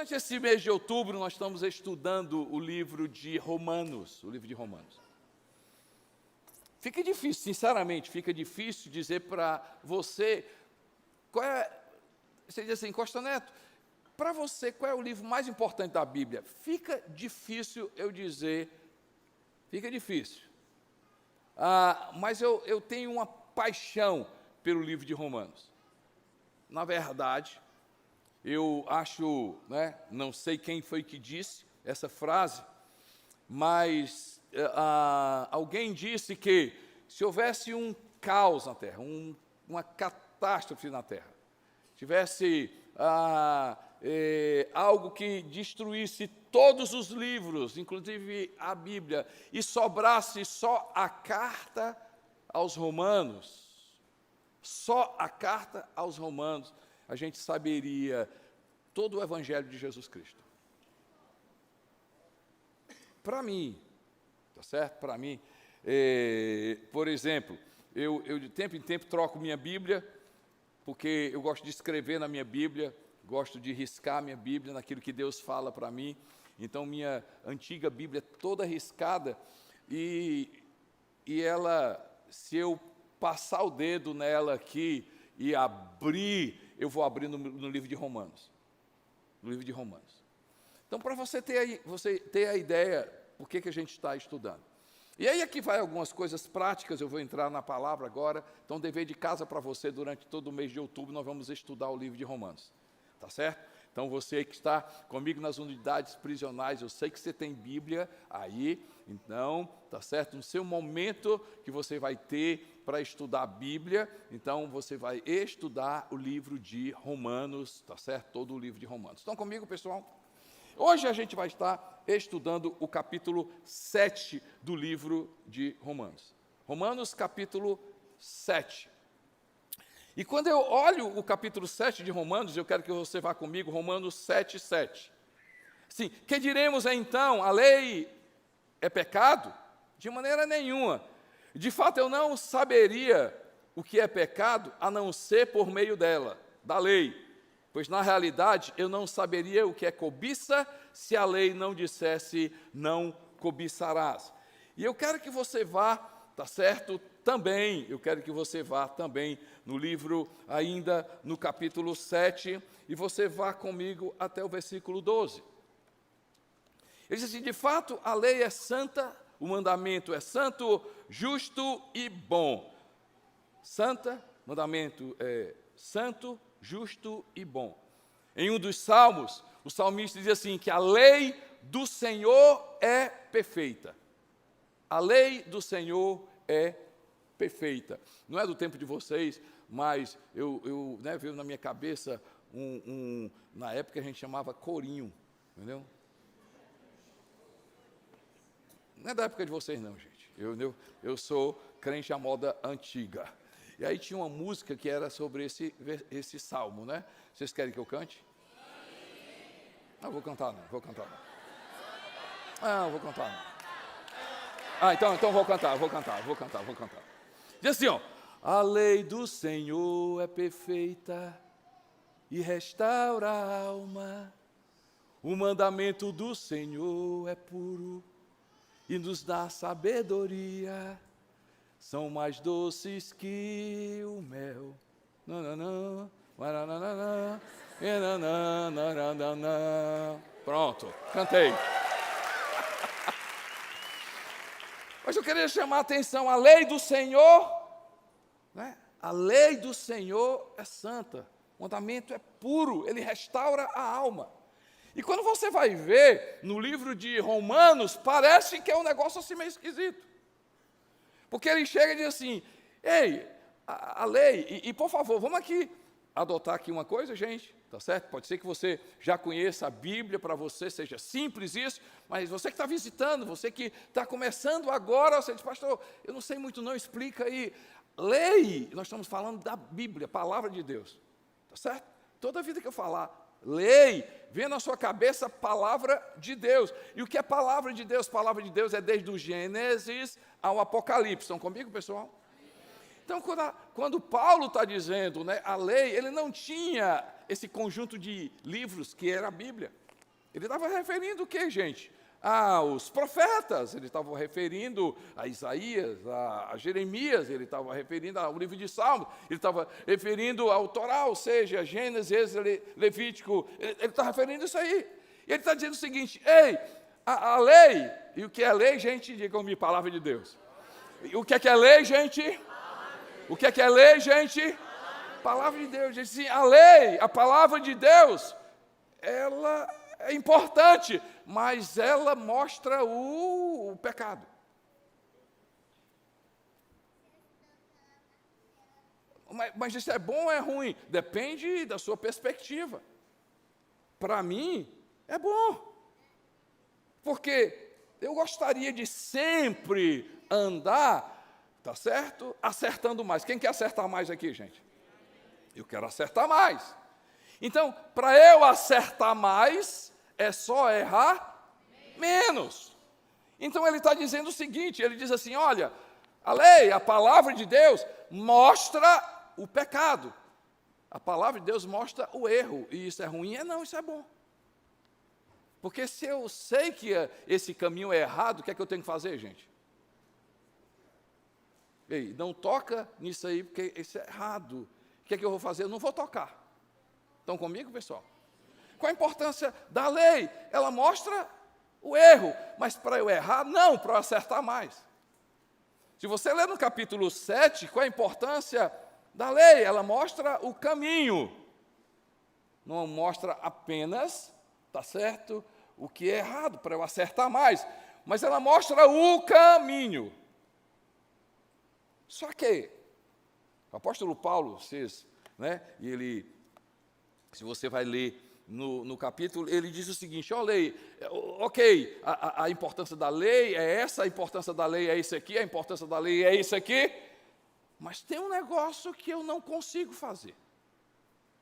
Durante esse mês de outubro, nós estamos estudando o livro de Romanos, Fica difícil, sinceramente, fica difícil dizer para você, você diz assim, Costa Neto, para você, qual é o livro mais importante da Bíblia? Fica difícil eu dizer, fica difícil. Mas eu tenho uma paixão pelo livro de Romanos. Na verdade, eu acho, não sei quem foi que disse essa frase, mas alguém disse que se houvesse um caos na Terra, uma catástrofe na Terra, tivesse algo que destruísse todos os livros, inclusive a Bíblia, e sobrasse só a carta aos Romanos, a gente saberia todo o Evangelho de Jesus Cristo. Para mim, tá certo? Para mim, por exemplo, eu de tempo em tempo troco minha Bíblia, porque eu gosto de escrever na minha Bíblia, gosto de riscar minha Bíblia naquilo que Deus fala para mim. Então, minha antiga Bíblia é toda riscada, e ela, se eu passar o dedo nela aqui e abrir, eu vou abrir no livro de Romanos. No livro de Romanos. Então, para você ter a ideia, por que a gente está estudando. E aí aqui vai algumas coisas práticas, eu vou entrar na palavra agora. Então, dever de casa para você, durante todo o mês de outubro, nós vamos estudar o livro de Romanos. Tá certo? Então, você que está comigo nas unidades prisionais, eu sei que você tem Bíblia aí, então, tá certo? No seu momento que você vai ter para estudar a Bíblia, então, você vai estudar o livro de Romanos, tá certo? Todo o livro de Romanos. Estão comigo, pessoal? Hoje a gente vai estar estudando o capítulo 7 do livro de Romanos. Romanos, capítulo 7. E quando eu olho o capítulo 7 de Romanos, eu quero que você vá comigo, Romanos 7, 7. Sim, que diremos então? A lei é pecado? De maneira nenhuma. De fato, eu não saberia o que é pecado, a não ser por meio dela, da lei. Pois, na realidade, eu não saberia o que é cobiça, se a lei não dissesse, não cobiçarás. E eu quero que você vá, tá certo? Eu quero que você vá também no livro, ainda no capítulo 7, e você vá comigo até o versículo 12. Ele diz assim, de fato, a lei é santa, o mandamento é santo, justo e bom. Mandamento é santo, justo e bom. Em um dos salmos, o salmista diz assim, que a lei do Senhor é perfeita. A lei do Senhor é perfeita. Não é do tempo de vocês, mas veio na minha cabeça na época a gente chamava corinho, entendeu? Não é da época de vocês não, gente. Eu sou crente à moda antiga. E aí tinha uma música que era sobre esse salmo, né? Vocês querem que eu cante? Não, vou cantar não. Não, vou cantar não. Então vou cantar. Diz assim, ó. A lei do Senhor é perfeita e restaura a alma. O mandamento do Senhor é puro e nos dá sabedoria. São mais doces que o mel. Pronto, cantei. Mas eu queria chamar a atenção, a lei do Senhor, né? A lei do Senhor é santa, o mandamento é puro, ele restaura a alma. E quando você vai ver no livro de Romanos, parece que é um negócio assim meio esquisito. Porque ele chega e diz assim, ei, a lei, e por favor, vamos aqui adotar aqui uma coisa, gente, tá certo? Pode ser que você já conheça a Bíblia, para você seja simples isso, mas você que está visitando, você que está começando agora, você diz, pastor, eu não sei muito não, explica aí. Lei, nós estamos falando da Bíblia, palavra de Deus, tá certo? Toda vida que eu falar lei, vem na sua cabeça palavra de Deus. E o que é palavra de Deus? Palavra de Deus é desde o Gênesis ao Apocalipse. Estão comigo, pessoal? Então, quando Paulo está dizendo, né, a lei, ele não tinha esse conjunto de livros que era a Bíblia. Ele estava referindo o quê, gente? Aos profetas, ele estava referindo a Isaías, a Jeremias, ele estava referindo ao livro de Salmos, ele estava referindo ao Torá, ou seja, Gênesis, Levítico, ele está referindo isso aí. E ele está dizendo o seguinte: ei, a lei, e o que é lei, gente? Digam-me, palavra de Deus. O que é lei, gente? O que é lei, gente? Palavra de Deus. Gente, sim, a lei, a palavra de Deus, ela é importante, mas ela mostra o pecado. Mas isso é bom ou é ruim? Depende da sua perspectiva. Para mim, é bom. Porque eu gostaria de sempre andar, tá certo? Acertando mais. Quem quer acertar mais aqui, gente? Eu quero acertar mais. Então, para eu acertar mais, é só errar menos. Então, ele está dizendo o seguinte, ele diz assim, olha, a lei, a palavra de Deus, mostra o pecado. A palavra de Deus mostra o erro. E isso é ruim? Não, isso é bom. Porque se eu sei que esse caminho é errado, o que é que eu tenho que fazer, gente? Ei, não toca nisso aí, porque isso é errado. O que é que eu vou fazer? Eu não vou tocar. Estão comigo, pessoal? Qual a importância da lei? Ela mostra o erro, mas para eu errar, não, para eu acertar mais. Se você ler no capítulo 7, qual a importância da lei? Ela mostra o caminho. Não mostra apenas, tá certo, o que é errado, para eu acertar mais, mas ela mostra o caminho. Só que o apóstolo Paulo, vocês, né, e ele, se você vai ler no capítulo, ele diz o seguinte, ó lei, ok, a importância da lei é essa, a importância da lei é isso aqui, a importância da lei é isso aqui, mas tem um negócio que eu não consigo fazer.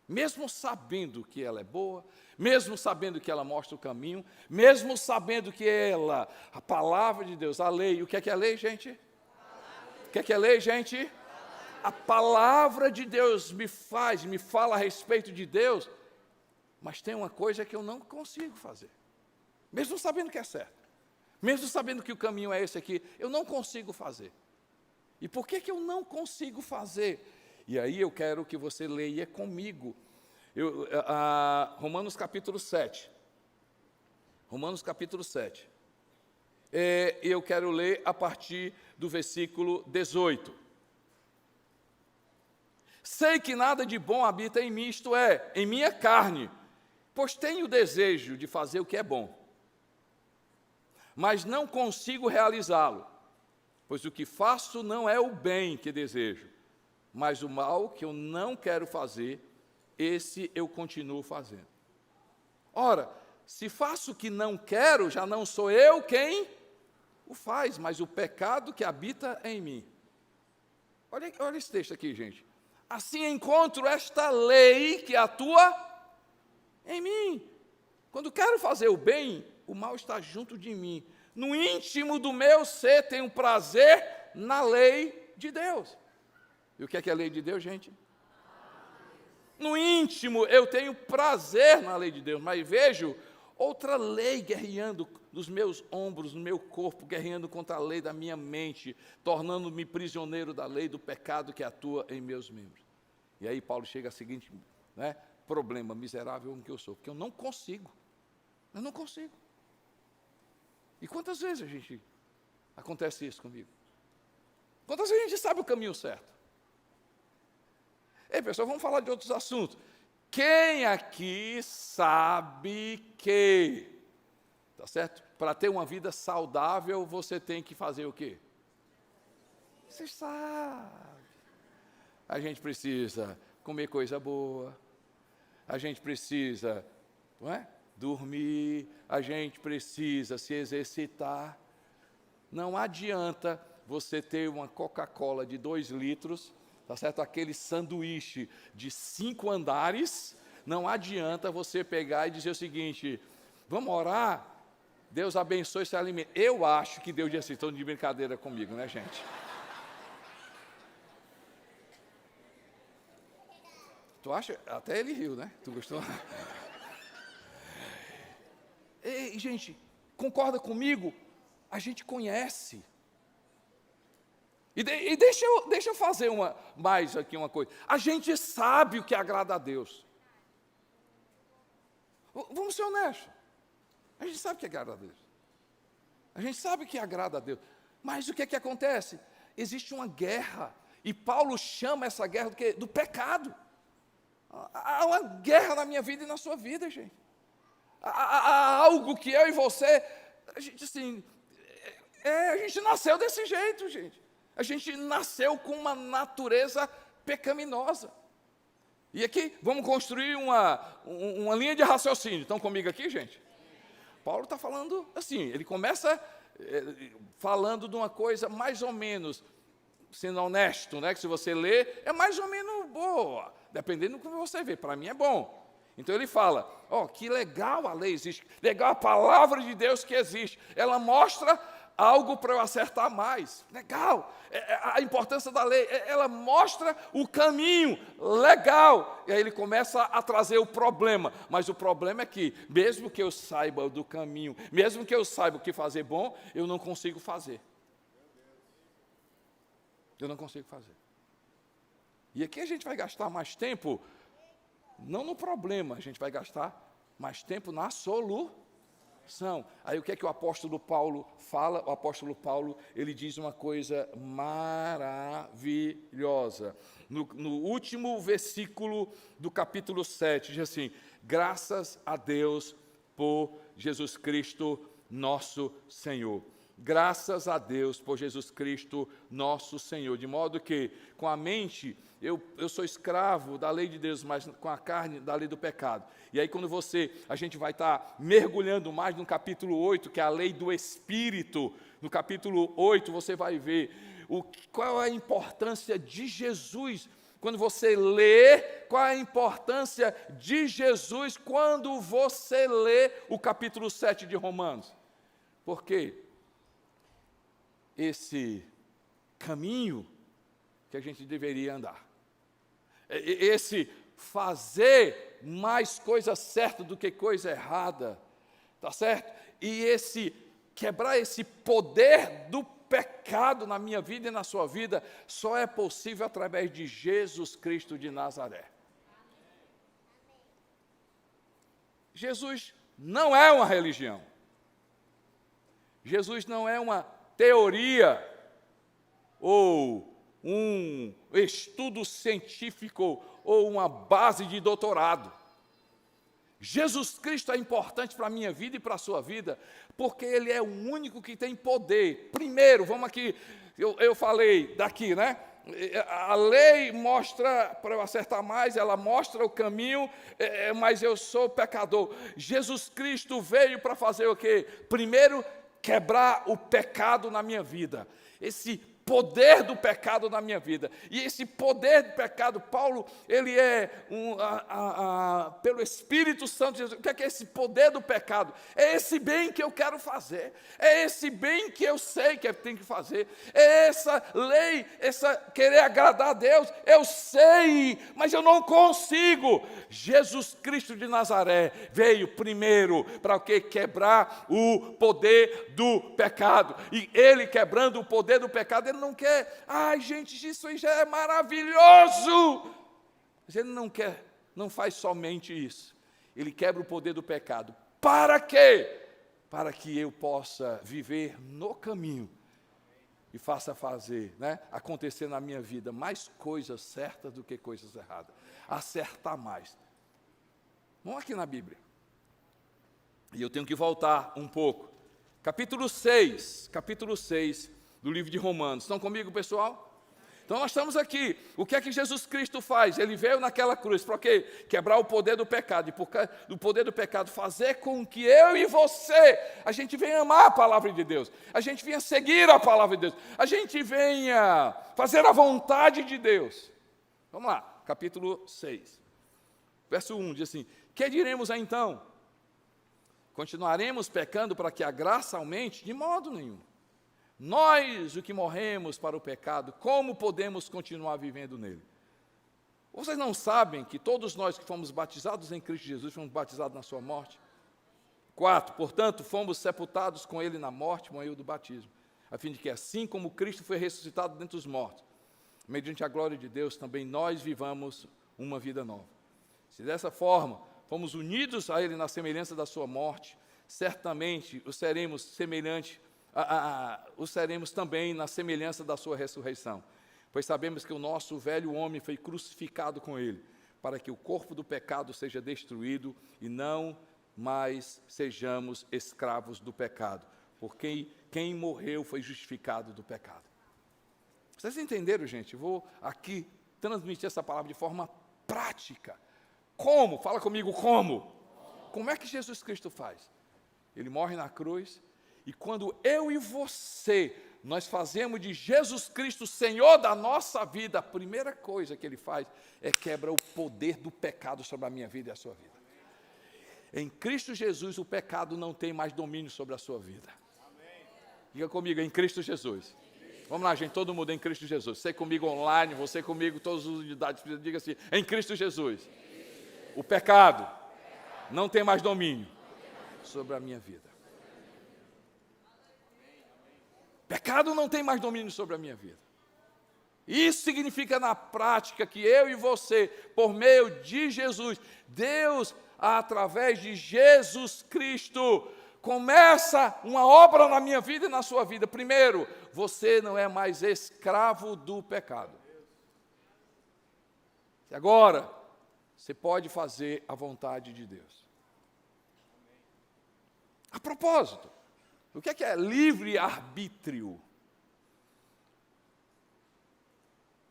Mesmo sabendo que ela é boa, mesmo sabendo que ela mostra o caminho, mesmo sabendo que ela, a palavra de Deus, a lei, o que é a lei, gente? O que é lei, gente? A palavra de Deus me fala a respeito de Deus, mas tem uma coisa que eu não consigo fazer. Mesmo sabendo que é certo, mesmo sabendo que o caminho é esse aqui, eu não consigo fazer. E por que eu não consigo fazer? E aí eu quero que você leia comigo. Romanos capítulo 7. Romanos capítulo 7. Eu quero ler a partir do versículo 18. Sei que nada de bom habita em mim, isto é, em minha carne, pois tenho o desejo de fazer o que é bom, mas não consigo realizá-lo, pois o que faço não é o bem que desejo, mas o mal que eu não quero fazer, esse eu continuo fazendo. Ora, se faço o que não quero, já não sou eu quem o faz, mas o pecado que habita em mim. Olha esse texto aqui, gente. Assim encontro esta lei que atua em mim. Quando quero fazer o bem, o mal está junto de mim. No íntimo do meu ser tenho prazer na lei de Deus. E o que é a lei de Deus, gente? No íntimo eu tenho prazer na lei de Deus, mas vejo outra lei guerreando nos meus ombros, no meu corpo, guerreando contra a lei da minha mente, tornando-me prisioneiro da lei do pecado que atua em meus membros. E aí Paulo chega ao seguinte, né, problema miserável que eu sou, porque eu não consigo. E quantas vezes acontece isso comigo? Quantas vezes a gente sabe o caminho certo? Ei, pessoal, vamos falar de outros assuntos. Quem aqui sabe que, tá certo? Para ter uma vida saudável, você tem que fazer o quê? Você sabe. A gente precisa comer coisa boa, a gente precisa, não é? Dormir, a gente precisa se exercitar. Não adianta você ter uma Coca-Cola de 2 litros, tá certo? Aquele sanduíche de 5 andares, não adianta você pegar e dizer o seguinte, vamos orar, Deus abençoe esse alimento. Eu acho que Deus disse, estão de brincadeira comigo, né, gente? Tu acha? Até ele riu, né? Tu gostou? E, gente, concorda comigo? A gente conhece. E deixa eu fazer mais aqui uma coisa. A gente sabe o que agrada a Deus. Vamos ser honestos. A gente sabe o que agrada a Deus. A gente sabe o que agrada a Deus. Mas o que é que acontece? Existe uma guerra. E Paulo chama essa guerra do quê? Do pecado. Há uma guerra na minha vida e na sua vida, gente. Há algo que eu e você, a gente assim, a gente nasceu desse jeito, gente. A gente nasceu com uma natureza pecaminosa. E aqui, vamos construir uma linha de raciocínio. Estão comigo aqui, gente? Paulo está falando assim, ele começa falando de uma coisa mais ou menos, sendo honesto, né? Que se você ler, é mais ou menos boa, dependendo do que você vê. Para mim é bom. Então ele fala, que legal a lei existe, legal a palavra de Deus que existe. Ela mostra algo para eu acertar mais. Legal. A importância da lei, ela mostra o caminho. Legal. E aí ele começa a trazer o problema. Mas o problema é que, mesmo que eu saiba do caminho, mesmo que eu saiba o que fazer bom, eu não consigo fazer. Eu não consigo fazer. E aqui a gente vai gastar mais tempo, não no problema, a gente vai gastar mais tempo na solução. Aí o que é que o apóstolo Paulo fala? O apóstolo Paulo, ele diz uma coisa maravilhosa. No último versículo do capítulo 7, diz assim: graças a Deus por Jesus Cristo, nosso Senhor. Graças a Deus por Jesus Cristo, nosso Senhor. De modo que, com a mente, eu sou escravo da lei de Deus, mas com a carne, da lei do pecado. E aí, quando a gente vai estar mergulhando mais no capítulo 8, que é a lei do Espírito, no capítulo 8, você vai ver qual é a importância de Jesus. Quando você lê, qual é a importância de Jesus quando você lê o capítulo 7 de Romanos? Por quê? Esse caminho que a gente deveria andar, esse fazer mais coisa certa do que coisa errada, tá certo? E quebrar esse poder do pecado na minha vida e na sua vida, só é possível através de Jesus Cristo de Nazaré. Jesus não é uma religião. Jesus não é uma teoria ou um estudo científico ou uma base de doutorado. Jesus Cristo é importante para a minha vida e para a sua vida, porque Ele é o único que tem poder. Primeiro, vamos aqui, eu falei daqui, né? A lei mostra, para eu acertar mais, ela mostra o caminho, mas eu sou pecador. Jesus Cristo veio para fazer o quê? Primeiro, quebrar o pecado na minha vida. Esse poder do pecado na minha vida. E esse poder do pecado, Paulo, ele é pelo Espírito Santo de Jesus. O que é esse poder do pecado? É esse bem que eu quero fazer. É esse bem que eu sei que eu tenho que fazer. É essa lei, querer agradar a Deus. Eu sei, mas eu não consigo. Jesus Cristo de Nazaré veio primeiro para o quê? Quebrar o poder do pecado. E ele quebrando o poder do pecado, ele não quer, gente, isso aí já é maravilhoso. Mas ele não quer, não faz somente isso. Ele quebra o poder do pecado. Para quê? Para que eu possa viver no caminho e faça acontecer na minha vida mais coisas certas do que coisas erradas. Acertar mais. Vamos aqui na Bíblia. E eu tenho que voltar um pouco. Capítulo 6 do livro de Romanos. Estão comigo, pessoal? Então nós estamos aqui. O que é que Jesus Cristo faz? Ele veio naquela cruz para quê? Quebrar o poder do pecado. E por causa do poder do pecado, fazer com que eu e você, a gente venha amar a palavra de Deus. A gente venha seguir a palavra de Deus. A gente venha fazer a vontade de Deus. Vamos lá, capítulo 6. Verso 1 diz assim: que diremos então? Continuaremos pecando para que a graça aumente? De modo nenhum. Nós, o que morremos para o pecado, como podemos continuar vivendo nele? Vocês não sabem que todos nós que fomos batizados em Cristo Jesus, fomos batizados na sua morte? 4, portanto, fomos sepultados com ele na morte, por meio do batismo, a fim de que, assim como Cristo foi ressuscitado dentre os mortos, mediante a glória de Deus, também nós vivamos uma vida nova. Se dessa forma fomos unidos a ele na semelhança da sua morte, certamente o seremos também na semelhança da sua ressurreição. Pois sabemos que o nosso velho homem foi crucificado com ele, para que o corpo do pecado seja destruído e não mais sejamos escravos do pecado. Porque quem morreu foi justificado do pecado. Vocês entenderam, gente? Eu vou aqui transmitir essa palavra de forma prática. Como? Fala comigo, como? Como é que Jesus Cristo faz? Ele morre na cruz, e quando eu e você, nós fazemos de Jesus Cristo Senhor da nossa vida, a primeira coisa que Ele faz é quebra o poder do pecado sobre a minha vida e a sua vida. Em Cristo Jesus, o pecado não tem mais domínio sobre a sua vida. Diga comigo, em Cristo Jesus. Vamos lá, gente, todo mundo em Cristo Jesus. Você comigo online, você comigo, todas as unidades, diga assim, em Cristo Jesus. O pecado não tem mais domínio sobre a minha vida. Pecado não tem mais domínio sobre a minha vida. Isso significa na prática que eu e você, por meio de Jesus, Deus, através de Jesus Cristo, começa uma obra na minha vida e na sua vida. Primeiro, você não é mais escravo do pecado. E agora, você pode fazer a vontade de Deus. A propósito, o que é livre-arbítrio?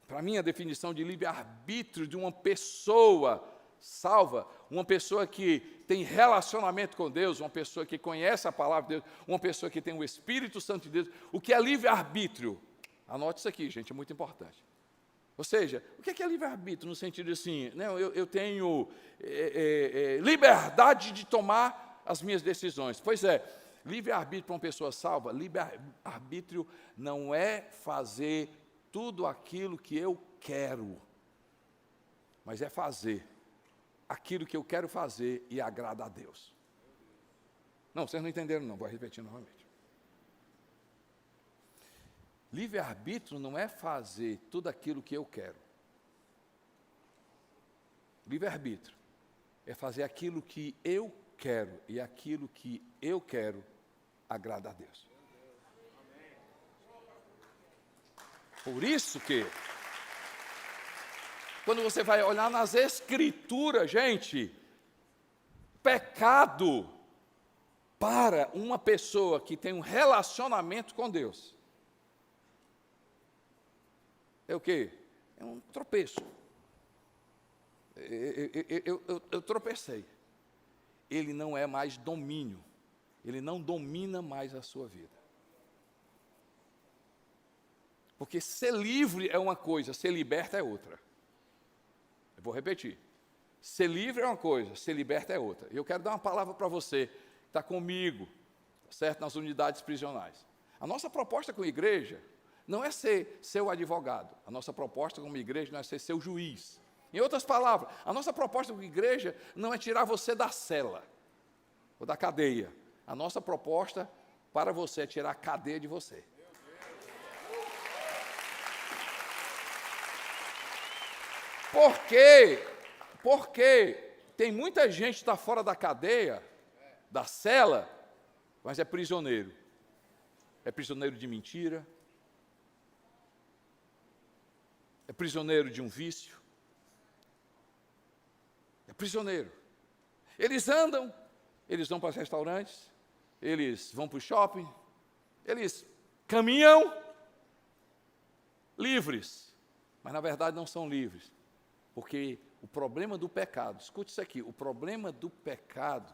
Para mim, a definição de livre-arbítrio de uma pessoa salva, uma pessoa que tem relacionamento com Deus, uma pessoa que conhece a palavra de Deus, uma pessoa que tem o Espírito Santo de Deus. O que é livre-arbítrio? Anote isso aqui, gente, é muito importante. Ou seja, o que é livre-arbítrio no sentido assim, não, eu tenho liberdade de tomar as minhas decisões. Pois é, livre-arbítrio para uma pessoa salva, livre-arbítrio não é fazer tudo aquilo que eu quero, mas é fazer aquilo que eu quero fazer e agrada a Deus. Não, vocês não entenderam não, vou repetir novamente. Livre-arbítrio não é fazer tudo aquilo que eu quero. Livre-arbítrio é fazer aquilo que eu quero, e aquilo que eu quero agrada a Deus. Por isso que, quando você vai olhar nas Escrituras, gente, pecado para uma pessoa que tem um relacionamento com Deus é o quê? É um tropeço. Eu tropecei. Ele não é mais domínio. Ele não domina mais a sua vida. Porque ser livre é uma coisa, ser liberta é outra. Eu vou repetir. Ser livre é uma coisa, ser liberta é outra. E eu quero dar uma palavra para você, que está comigo, certo? Nas unidades prisionais. A nossa proposta com a igreja não é ser seu advogado. A nossa proposta como igreja não é ser seu juiz. Em outras palavras, a nossa proposta como igreja não é tirar você da cela ou da cadeia. A nossa proposta para você é tirar a cadeia de você. Por quê? Porque tem muita gente que está fora da cadeia, da cela, mas é prisioneiro. É prisioneiro de mentira. É prisioneiro de um vício. É prisioneiro. Eles andam, eles vão para os restaurantes, eles vão para o shopping, eles caminham livres, mas na verdade não são livres, porque o problema do pecado, escute isso aqui, o problema do pecado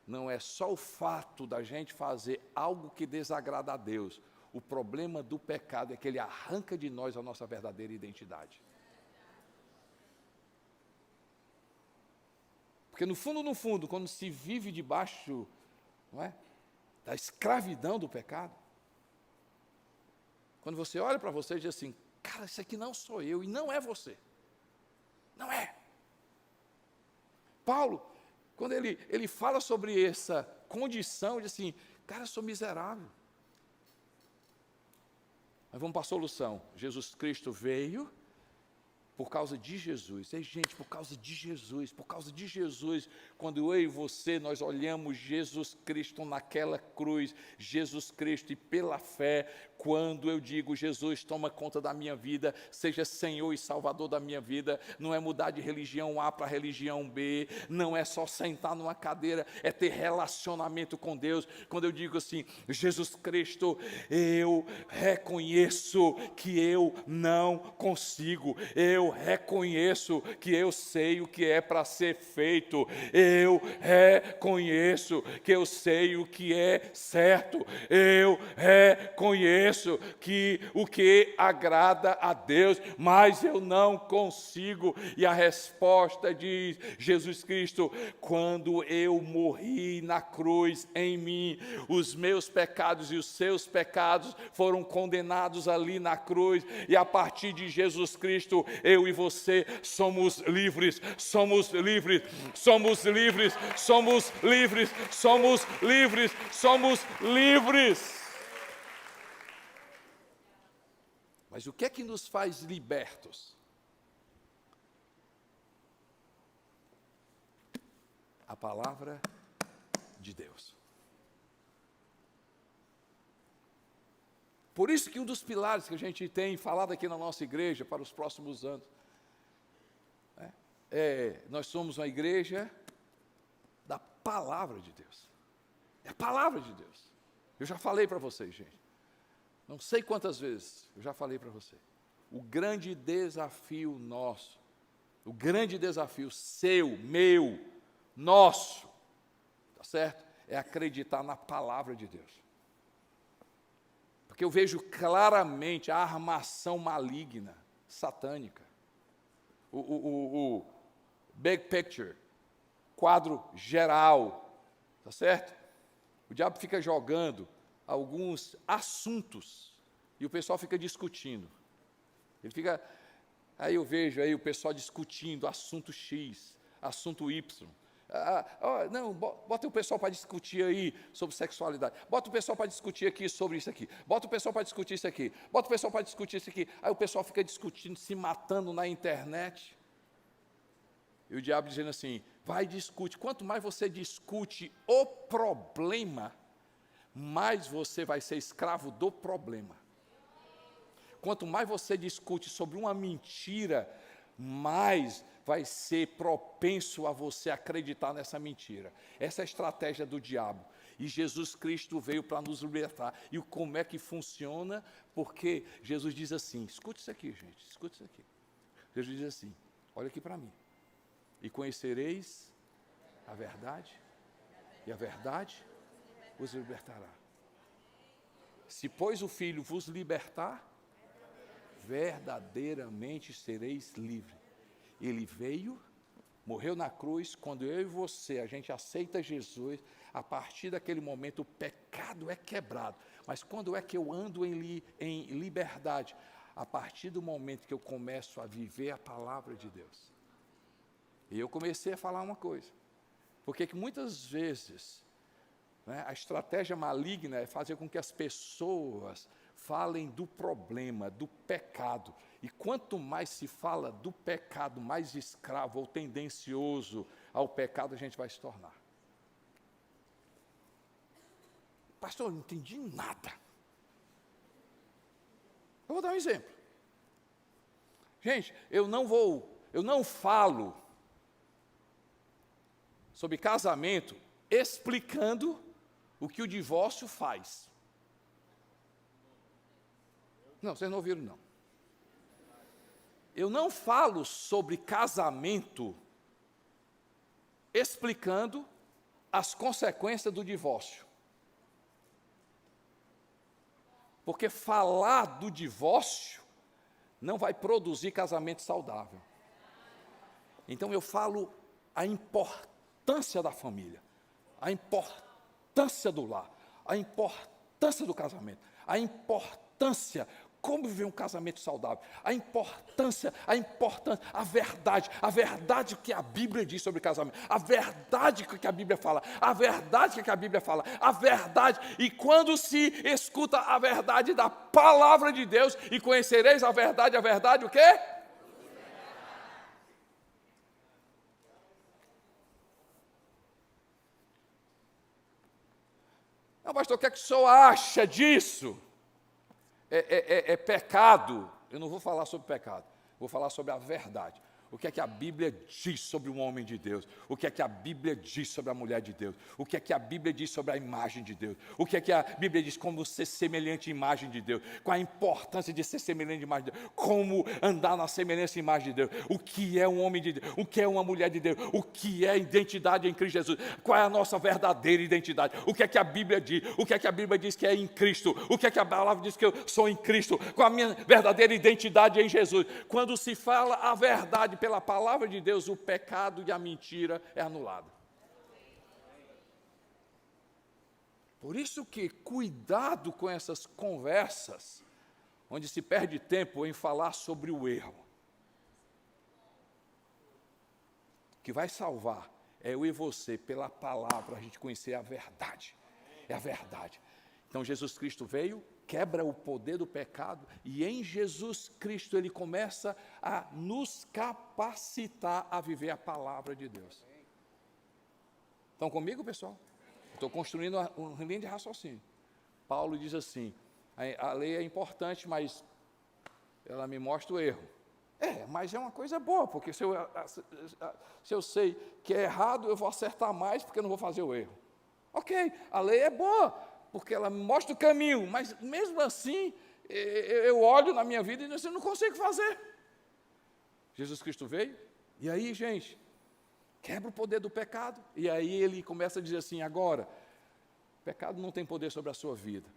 não é só o fato da gente fazer algo que desagrada a Deus. O problema do pecado é que ele arranca de nós a nossa verdadeira identidade. Porque no fundo, quando se vive debaixo, não é, da escravidão do pecado, quando você olha para você e diz assim, cara, isso aqui não sou eu, e não é você. Não é. Paulo, quando ele fala sobre essa condição, ele diz assim, cara, eu sou miserável. Mas vamos para a solução. Jesus Cristo veio por causa de Jesus. Ei, gente, por causa de Jesus, quando eu e você, nós olhamos Jesus Cristo naquela cruz, Jesus Cristo, e pela fé, quando eu digo, Jesus, toma conta da minha vida, seja Senhor e Salvador da minha vida, não é mudar de religião A para religião B, não é só sentar numa cadeira, é ter relacionamento com Deus. Quando eu digo assim, Jesus Cristo, eu reconheço que eu não consigo, eu reconheço que eu sei o que é para ser feito, eu reconheço que eu sei o que é certo, eu reconheço que o que agrada a Deus, mas eu não consigo. E a resposta diz, Jesus Cristo, quando eu morri na cruz em mim, os meus pecados e os seus pecados foram condenados ali na cruz, e a partir de Jesus Cristo, eu e você somos livres, somos livres, somos livres, somos livres, somos livres, somos livres. Mas o que é que nos faz libertos? A palavra de Deus. Por isso que um dos pilares que a gente tem falado aqui na nossa igreja para os próximos anos, nós somos uma igreja da palavra de Deus. É a palavra de Deus. Eu já falei para vocês, gente. Não sei quantas vezes eu já falei para você. O grande desafio nosso, o grande desafio seu, meu, nosso, tá certo? É acreditar na palavra de Deus. Porque eu vejo claramente a armação maligna, satânica. O big picture, quadro geral, tá certo? O diabo fica jogando alguns assuntos e o pessoal fica discutindo. Aí eu vejo aí o pessoal discutindo assunto X, assunto Y. Não, bota o pessoal para discutir aí sobre sexualidade, bota o pessoal para discutir aqui sobre isso aqui, bota o pessoal para discutir isso aqui, bota o pessoal para discutir isso aqui. Aí o pessoal fica discutindo, se matando na internet. E o diabo dizendo assim, vai, discute. Quanto mais você discute o problema, mais você vai ser escravo do problema. Quanto mais você discute sobre uma mentira, mais vai ser propenso a você acreditar nessa mentira. Essa é a estratégia do diabo. E Jesus Cristo veio para nos libertar. E como é que funciona? Porque Jesus diz assim, escute isso aqui, gente, escute isso aqui. Jesus diz assim, olha aqui para mim. E conhecereis a verdade, e a verdade vos libertará. Se, pois, o Filho vos libertar, verdadeiramente sereis livres. Ele veio, morreu na cruz. Quando eu e você, a gente aceita Jesus, a partir daquele momento o pecado é quebrado. Mas quando é que eu ando em liberdade? A partir do momento que eu começo a viver a palavra de Deus. E eu comecei a falar uma coisa, porque que muitas vezes, a estratégia maligna é fazer com que as pessoas falem do problema, do pecado. E quanto mais se fala do pecado, mais escravo ou tendencioso ao pecado a gente vai se tornar. Pastor, eu não entendi nada. Eu vou dar um exemplo. Gente, eu não falo sobre casamento explicando o que o divórcio faz. Não, vocês não ouviram, não. Eu não falo sobre casamento explicando as consequências do divórcio. Porque falar do divórcio não vai produzir casamento saudável. Então eu falo a importância da família, a importância do lar, a importância do casamento, a importância como viver um casamento saudável, a importância, a verdade que a Bíblia diz sobre casamento, a verdade que a Bíblia fala, a verdade, e quando se escuta a verdade da palavra de Deus, e conhecereis a verdade, o quê? Não, pastor, o que é que o senhor acha disso? É pecado. Eu não vou falar sobre pecado, vou falar sobre a verdade. O que é que a Bíblia diz sobre um homem de Deus? O que é que a Bíblia diz sobre a mulher de Deus? O que é que a Bíblia diz sobre a imagem de Deus? O que é que a Bíblia diz como ser semelhante à imagem de Deus? Qual a importância de ser semelhante à imagem de Deus? Como andar na semelhança à imagem de Deus? O que é um homem de Deus? O que é uma mulher de Deus? O que é identidade em Cristo Jesus? Qual é a nossa verdadeira identidade? O que é que a Bíblia diz? O que é que a Bíblia diz que é em Cristo? O que é que a palavra diz que eu sou em Cristo? Qual a minha verdadeira identidade em Jesus? Quando se fala a verdade pela palavra de Deus, o pecado e a mentira é anulado. Por isso que cuidado com essas conversas, onde se perde tempo em falar sobre o erro. O que vai salvar é eu e você, pela palavra, a gente conhecer a verdade. É a verdade. Então Jesus Cristo veio, quebra o poder do pecado, e em Jesus Cristo Ele começa a nos capacitar a viver a palavra de Deus. Estão comigo, pessoal? Estou construindo uma linha de raciocínio. Paulo diz assim, a lei é importante, mas ela me mostra o erro. Mas é uma coisa boa, porque se eu sei que é errado, eu vou acertar mais, porque eu não vou fazer o erro. Ok, a lei é boa, porque ela me mostra o caminho, mas mesmo assim, eu olho na minha vida e eu não consigo fazer. Jesus Cristo veio, e aí, gente, quebra o poder do pecado, e aí ele começa a dizer assim, agora, o pecado não tem poder sobre a sua vida.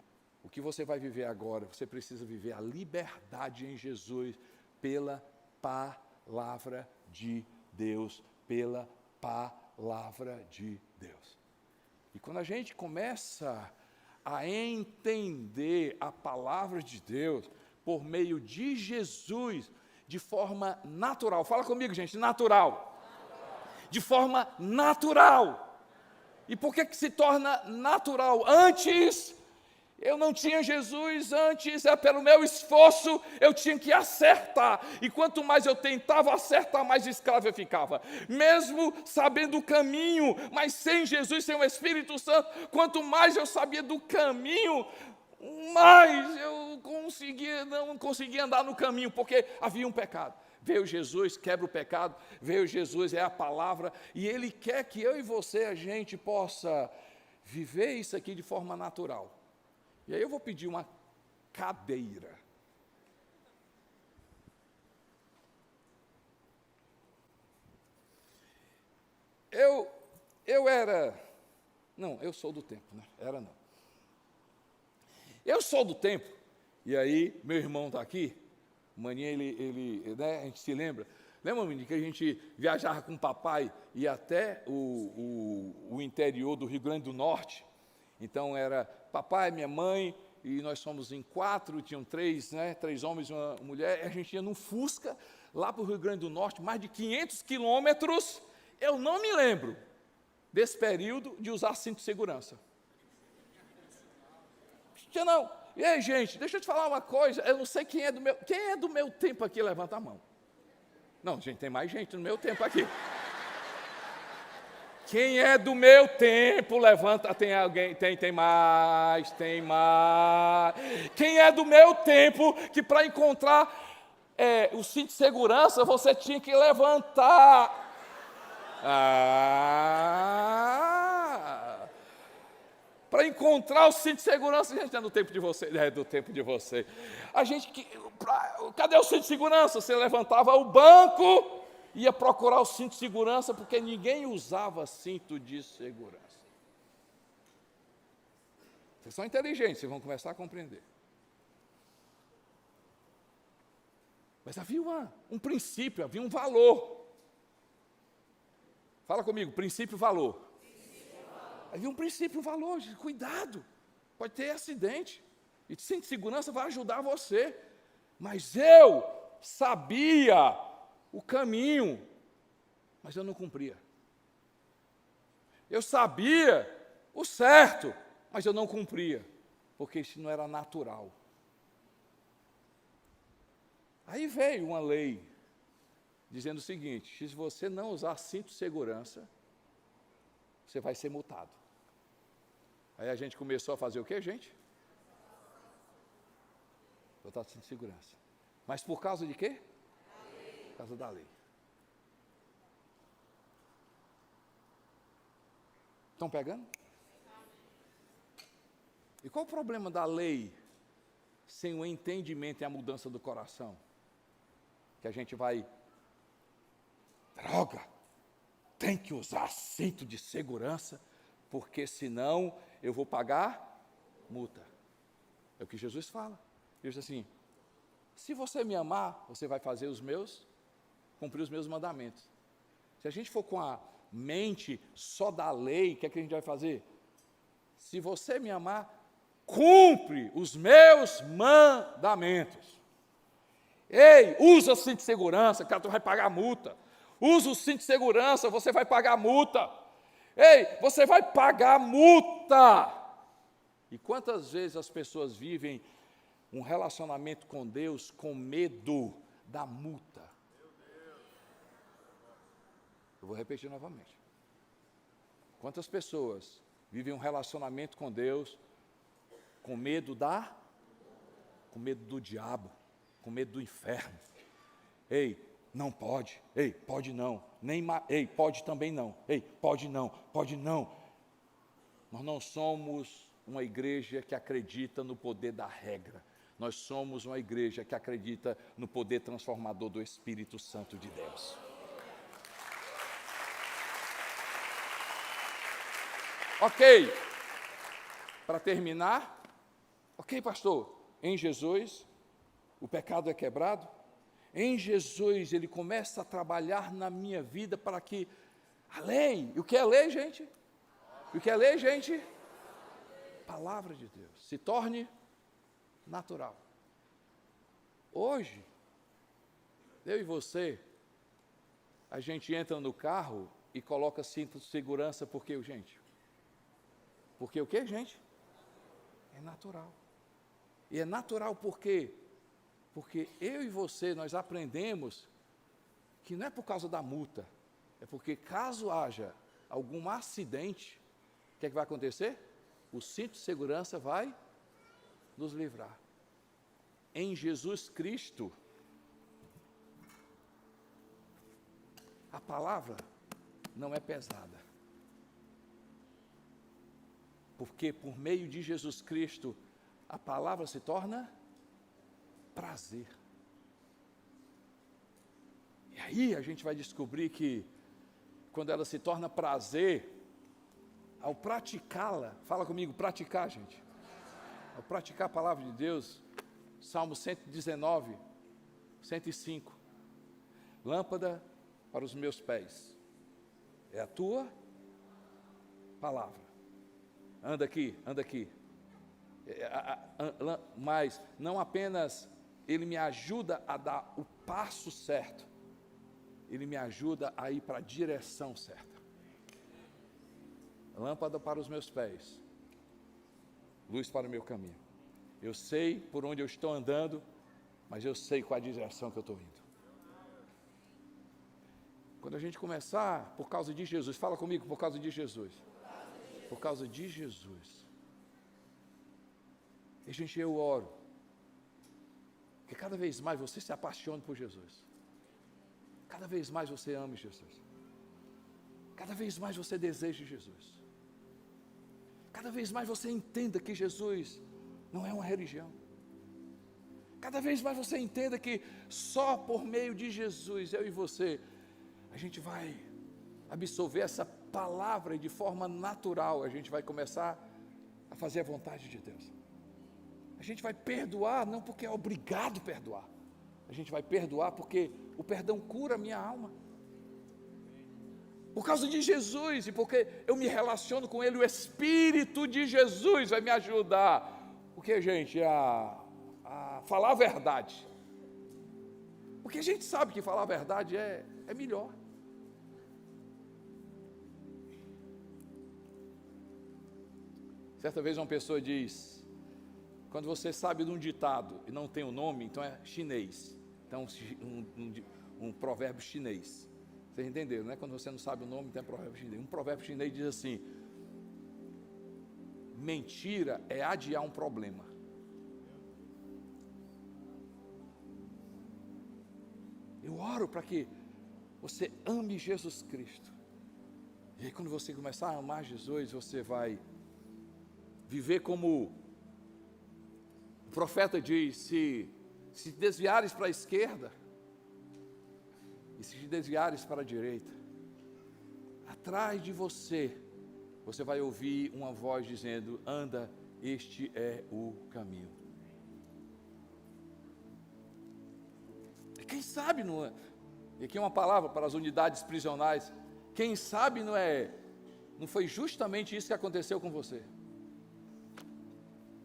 O que você vai viver agora, você precisa viver a liberdade em Jesus, pela palavra de Deus, pela palavra de Deus. E quando a gente começa a entender a palavra de Deus por meio de Jesus de forma natural. Fala comigo, gente, natural. De forma natural. E por que se torna natural? Antes, eu não tinha Jesus, antes, pelo meu esforço, eu tinha que acertar. E quanto mais eu tentava acertar, mais escravo eu ficava. Mesmo sabendo o caminho, mas sem Jesus, sem o Espírito Santo, quanto mais eu sabia do caminho, mais eu não conseguia andar no caminho, porque havia um pecado. Veio Jesus, quebra o pecado, veio Jesus, é a palavra, e Ele quer que eu e você, a gente possa viver isso aqui de forma natural. E aí eu vou pedir uma cadeira. Eu sou do tempo, né? Era não. Eu sou do tempo, e aí meu irmão está aqui, o Maninha, né, a gente se lembra, Maninha, que a gente viajava com o papai, e até o interior do Rio Grande do Norte. Então era papai, minha mãe, e nós somos em 4, tinham 3, né, 3 homens e uma mulher, e a gente ia num Fusca, lá para o Rio Grande do Norte, mais de 500 quilômetros. Eu não me lembro desse período de usar cinto de segurança. Não. E aí, gente, deixa eu te falar uma coisa, eu não sei quem é do meu tempo aqui, levanta a mão. Não, gente, tem mais gente no meu tempo aqui. Quem é do meu tempo, levanta, tem alguém, tem mais. Quem é do meu tempo, que para encontrar o cinto de segurança, você tinha que levantar. Para encontrar o cinto de segurança, a gente é do tempo de você, do tempo de você. Cadê o cinto de segurança? Você levantava o banco, ia procurar o cinto de segurança, porque ninguém usava cinto de segurança. Vocês são inteligentes, vocês vão começar a compreender. Mas havia um princípio, havia um valor. Fala comigo, princípio, valor. Havia um princípio, um valor, cuidado, pode ter acidente. E cinto de segurança vai ajudar você. Mas eu sabia o caminho, mas eu não cumpria. Eu sabia o certo, mas eu não cumpria, porque isso não era natural. Aí veio uma lei dizendo o seguinte: se você não usar cinto de segurança, você vai ser multado. Aí a gente começou a fazer o quê, gente? Botar cinto de segurança. Mas por causa de quê? Por causa da lei. Estão pegando? E qual o problema da lei sem o entendimento e a mudança do coração? Que a gente vai, droga, tem que usar cinto de segurança, porque senão eu vou pagar multa. É o que Jesus fala. Ele diz assim: se você me amar, você vai fazer cumprir os meus mandamentos. Se a gente for com a mente só da lei, o que é que a gente vai fazer? Se você me amar, cumpre os meus mandamentos. Ei, usa o cinto de segurança, que tu vai pagar multa. Usa o cinto de segurança, você vai pagar multa. Ei, você vai pagar multa. E quantas vezes as pessoas vivem um relacionamento com Deus com medo da multa? Eu vou repetir novamente. Quantas pessoas vivem um relacionamento com Deus com medo do diabo, com medo do inferno? Ei, não pode. Ei, pode não. Ei, pode também não. Ei, pode não. Pode não. Nós não somos uma igreja que acredita no poder da regra. Nós somos uma igreja que acredita no poder transformador do Espírito Santo de Deus. Ok, para terminar, ok, pastor, em Jesus o pecado é quebrado, em Jesus ele começa a trabalhar na minha vida para que a lei, o que é lei, gente? O que é lei, gente? Palavra de Deus, se torne natural. Hoje, eu e você, a gente entra no carro e coloca cinto de segurança, porque, gente? Porque o que, gente? É natural. E é natural por quê? Porque eu e você, nós aprendemos que não é por causa da multa, é porque caso haja algum acidente, o que é que vai acontecer? O cinto de segurança vai nos livrar. Em Jesus Cristo, a palavra não é pesada. Porque por meio de Jesus Cristo, a palavra se torna prazer. E aí a gente vai descobrir que, quando ela se torna prazer, ao praticá-la, fala comigo, praticar, gente. Ao praticar a palavra de Deus, Salmo 119, 105. Lâmpada para os meus pés é a tua palavra. Anda aqui. Mas não apenas ele me ajuda a dar o passo certo, ele me ajuda a ir para a direção certa. Lâmpada para os meus pés, luz para o meu caminho. Eu sei por onde eu estou andando, mas eu sei qual a direção que eu estou indo. Quando a gente começar, por causa de Jesus, fala comigo, por causa de Jesus. Por causa de Jesus. E, gente, eu oro que cada vez mais você se apaixone por Jesus. Cada vez mais você ame Jesus. Cada vez mais você deseje Jesus. Cada vez mais você entenda que Jesus não é uma religião. Cada vez mais você entenda que só por meio de Jesus, eu e você, a gente vai absorver essa palavra e de forma natural a gente vai começar a fazer a vontade de Deus. A gente vai perdoar não porque é obrigado a perdoar. A gente vai perdoar porque o perdão cura a minha alma. Por causa de Jesus e porque eu me relaciono com Ele, o Espírito de Jesus vai me ajudar. O que, gente? A falar a verdade. Porque a gente sabe que falar a verdade é melhor. Certa vez uma pessoa diz, quando você sabe de um ditado e não tem o nome, então é chinês. Então um provérbio chinês. Vocês entenderam, né? Quando você não sabe o nome, então é provérbio chinês. Um provérbio chinês diz assim: mentira é adiar um problema. Eu oro para que você ame Jesus Cristo. E aí quando você começar a amar Jesus, você vai viver como o profeta diz, se desviares para a esquerda, e se desviares para a direita, atrás de você vai ouvir uma voz dizendo: anda, este é o caminho. E quem sabe não é, e aqui é uma palavra para as unidades prisionais, quem sabe não foi justamente isso que aconteceu com você.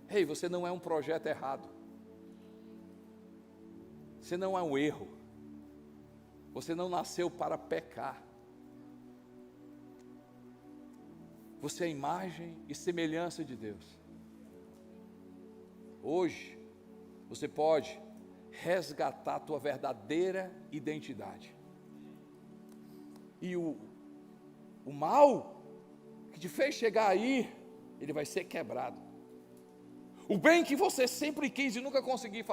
Ei, você não é um projeto errado, você não é um erro, você não nasceu para pecar, você é imagem e semelhança de Deus. Hoje, você pode resgatar a tua verdadeira identidade, e o mal que te fez chegar aí, ele vai ser quebrado. O bem que você sempre quis e nunca conseguiu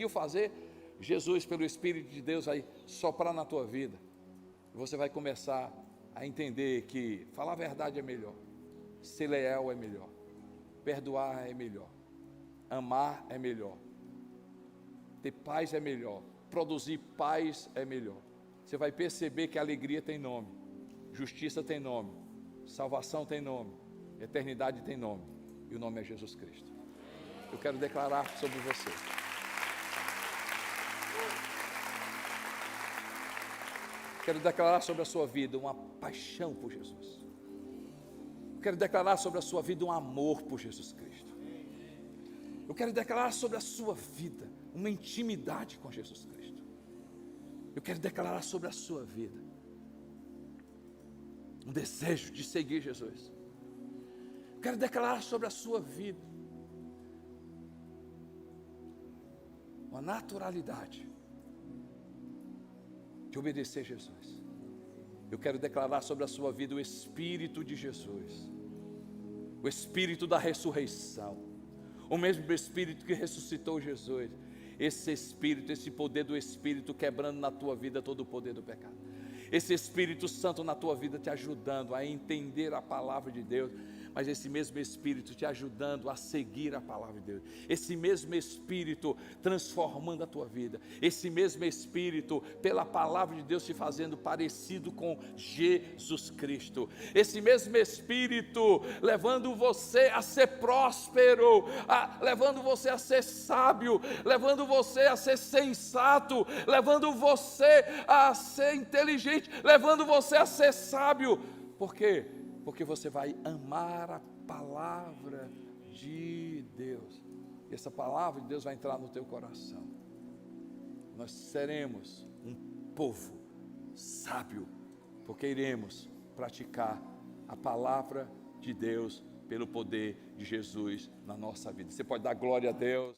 fazer, Jesus, pelo Espírito de Deus, vai soprar na tua vida. E você vai começar a entender que falar a verdade é melhor, ser leal é melhor, perdoar é melhor, amar é melhor, ter paz é melhor, produzir paz é melhor. Você vai perceber que a alegria tem nome, justiça tem nome, salvação tem nome, eternidade tem nome. E o nome é Jesus Cristo. Eu quero declarar sobre você. Quero declarar sobre a sua vida uma paixão por Jesus. Quero declarar sobre a sua vida um amor por Jesus Cristo. Eu quero declarar sobre a sua vida uma intimidade com Jesus Cristo. Eu quero declarar sobre a sua vida um desejo de seguir Jesus. Quero declarar sobre a sua vida uma naturalidade de obedecer Jesus. Eu quero declarar sobre a sua vida o Espírito de Jesus, o Espírito da ressurreição, o mesmo Espírito que ressuscitou Jesus. Esse Espírito, esse poder do Espírito quebrando na tua vida todo o poder do pecado. Esse Espírito Santo na tua vida te ajudando a entender a palavra de Deus, mas esse mesmo Espírito te ajudando a seguir a palavra de Deus, esse mesmo Espírito transformando a tua vida, esse mesmo Espírito pela palavra de Deus te fazendo parecido com Jesus Cristo, esse mesmo Espírito levando você a ser próspero, levando você a ser sábio, levando você a ser sensato, levando você a ser inteligente, levando você a ser sábio. Por quê? Porque você vai amar a palavra de Deus. E essa palavra de Deus vai entrar no teu coração. Nós seremos um povo sábio, porque iremos praticar a palavra de Deus pelo poder de Jesus na nossa vida. Você pode dar glória a Deus.